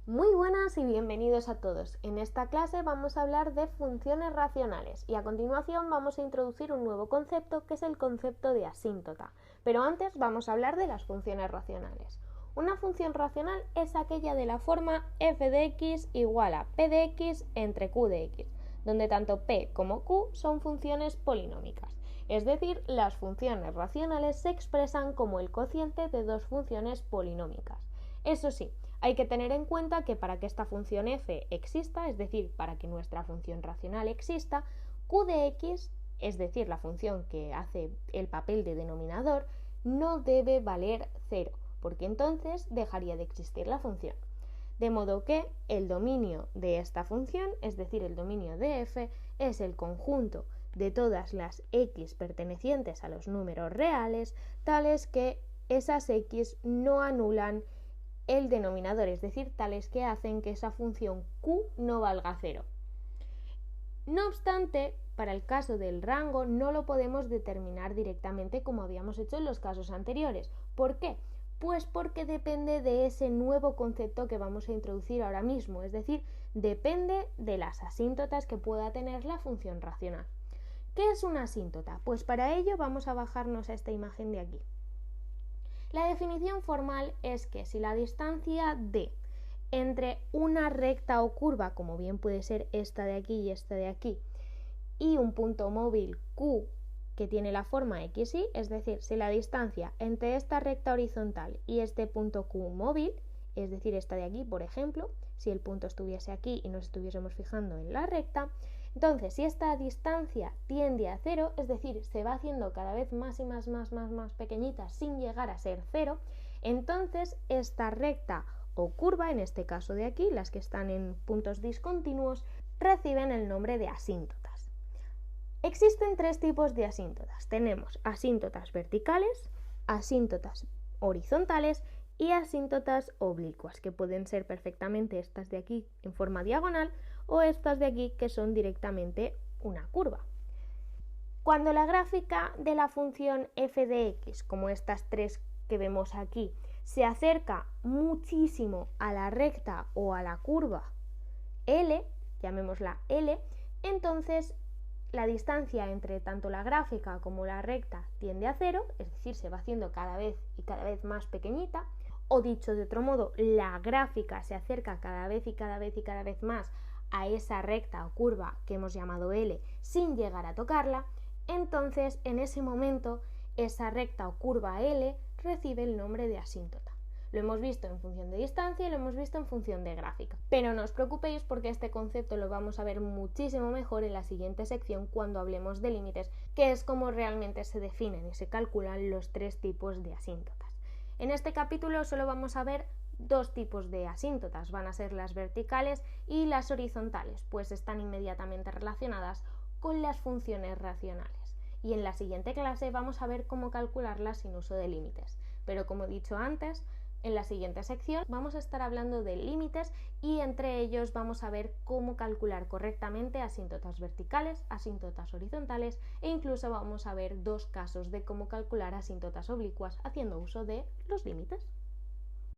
Muy buenas y bienvenidos a todos. En esta clase vamos a hablar de funciones racionales y a continuación vamos a introducir un nuevo concepto que es el concepto de asíntota. Pero antes vamos a hablar de las funciones racionales. Una función racional es aquella de la forma f de x igual a p de x entre q de x, donde tanto p como q son funciones polinómicas. Es decir, las funciones racionales se expresan como el cociente de dos funciones polinómicas. Eso sí, hay que tener en cuenta que para que esta función f exista, es decir, para que nuestra función racional exista, q de x, es decir, la función que hace el papel de denominador, no debe valer 0, porque entonces dejaría de existir la función. De modo que el dominio de esta función, es decir, el dominio de f, es el conjunto de todas las x pertenecientes a los números reales, tales que esas x no anulan el denominador, es decir, tales que hacen que esa función q no valga 0. No obstante, para el caso del rango no lo podemos determinar directamente como habíamos hecho en los casos anteriores. ¿Por qué? Pues porque depende de ese nuevo concepto que vamos a introducir ahora mismo, es decir, depende de las asíntotas que pueda tener la función racional. ¿Qué es una asíntota? Pues para ello vamos a bajarnos a esta imagen de aquí. La definición formal es que si la distancia d entre una recta o curva, como bien puede ser esta de aquí y esta de aquí, y un punto móvil q que tiene la forma xy, es decir, si la distancia entre esta recta horizontal y este punto q móvil, es decir, esta de aquí, por ejemplo, si el punto estuviese aquí y nos estuviésemos fijando en la recta, entonces si esta distancia tiende a 0, es decir, se va haciendo cada vez más y más pequeñita sin llegar a ser 0, entonces esta recta o curva, en este caso de aquí, las que están en puntos discontinuos, reciben el nombre de asíntotas. Existen tres tipos de asíntotas. Tenemos asíntotas verticales, asíntotas horizontales y asíntotas oblicuas, que pueden ser perfectamente estas de aquí en forma diagonal o estas de aquí que son directamente una curva. Cuando la gráfica de la función f de x, como estas tres que vemos aquí, se acerca muchísimo a la recta o a la curva L, llamémosla L, entonces la distancia entre tanto la gráfica como la recta tiende a 0, es decir, se va haciendo cada vez más pequeñita, o dicho de otro modo, la gráfica se acerca cada vez más a esa recta o curva que hemos llamado L sin llegar a tocarla, entonces en ese momento esa recta o curva L recibe el nombre de asíntota. Lo hemos visto en función de distancia y lo hemos visto en función de gráfica. Pero no os preocupéis porque este concepto lo vamos a ver muchísimo mejor en la siguiente sección cuando hablemos de límites, que es como realmente se definen y se calculan los tres tipos de asíntotas. En este capítulo solo vamos a ver dos tipos de asíntotas, van a ser las verticales y las horizontales, pues están inmediatamente relacionadas con las funciones racionales. Y en la siguiente clase vamos a ver cómo calcularlas sin uso de límites. Pero como he dicho antes, en la siguiente sección vamos a estar hablando de límites y entre ellos vamos a ver cómo calcular correctamente asíntotas verticales, asíntotas horizontales e incluso vamos a ver dos casos de cómo calcular asíntotas oblicuas haciendo uso de los límites.